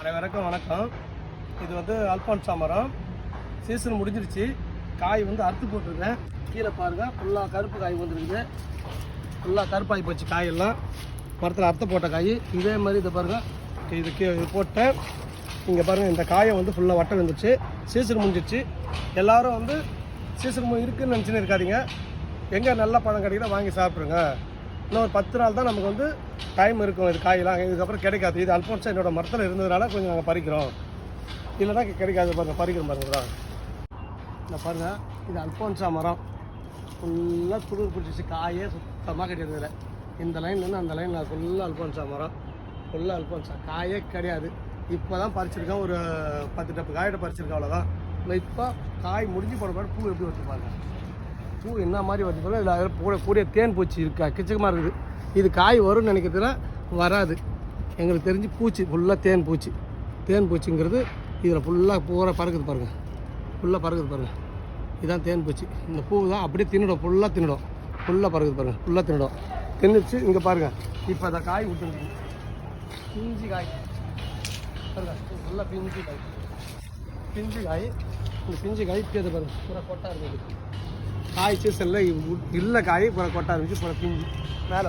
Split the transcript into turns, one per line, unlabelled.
அனைவருக்கும் வணக்கம். இது வந்து அல்பான்சா மரம். சீசன் முடிஞ்சிருச்சு. காய் வந்து அறுத்து போட்டிருக்கேன். கீழே பாருங்கள், ஃபுல்லாக கருப்பு காய் வந்துருக்குது. ஃபுல்லாக கருப்பாகி போச்சு காயெல்லாம். மரத்தில் அறுத்து போட்ட காய் இதே மாதிரி இதை பாருங்கள். இது போட்டேன். இங்கே பாருங்கள், இந்த காயை வந்து ஃபுல்லாக வட்டம் வந்துருச்சு. சீசன் முடிஞ்சிருச்சு. எல்லோரும் வந்து சீசன் இருக்குதுன்னு நினச்சின்னு இருக்காதிங்க. எங்கே நல்ல பழம் கிடைக்குதோ வாங்கி சாப்பிட்ருங்க. இன்னும் ஒரு 10 நாள் தான் நமக்கு வந்து டைம் இருக்கும். இது காயெல்லாம் இதுக்கப்புறம் கிடைக்காது. இது அல்போன்சா என்னோடய மரத்தில் இருந்ததுனால கொஞ்சம் நாங்கள் பறிக்கிறோம். இல்லைனா கிடைக்காது. பாருங்கள், பறிக்கிறோம் பாருங்கள். இந்த பாருங்கள், இது அல்போன்சா மரம். ஃபுல்லாக துளிர் பிடிச்சிச்சு. காயே சுத்தமாக கிடையாது. இந்த லைன்லேருந்து அந்த லைனில் ஃபுல்லாக அல்போன்சா மரம். ஃபுல்லாக அல்போன்சா காயே கிடையாது. இப்போ தான் பறிச்சிருக்கேன். ஒரு 10 டப்பு காயிட்ட பறிச்சிருக்கேன், அவ்வளோதான். இப்போ காய் முடிஞ்சு போட பூ எப்படி வச்சுருப்பாங்க. பூ என்ன மாதிரி வருது போல. இதில் கூடிய தேன் பூச்சி இருக்கா கிச்சக்கமாக இருக்குது. இது காய் வரும்னு நினைக்கிறதுல வராது. எங்களுக்கு தெரிஞ்சு பூச்சி ஃபுல்லாக தேன் பூச்சி. தேன் பூச்சிங்கிறது இதில் ஃபுல்லாக பூரா பறக்குது பாருங்கள். ஃபுல்லாக பறக்குது பாருங்கள். இதுதான் தேன் பூச்சி. இந்த பூ தான் அப்படியே தின்னுடும். ஃபுல்லாக தின்னுடும். ஃபுல்லாக பறக்குது பாருங்கள். ஃபுல்லாக தின்னுடும். தின்னுச்சு. இங்கே பாருங்கள், இப்போ அதை காய் விட்டுருக்கு. பிஞ்சு காய் பாருங்கள். ஃபுல்லாக பிஞ்சு காய். பிஞ்சு காய். இந்த பிஞ்சு காய் கேது பாருங்கள். பூரா கொட்டாக இருக்குது. காய் சீசனில் இல்லை. காய் பூரா கொட்டாக இருந்துச்சு. பூரா பிஞ்சு மேலே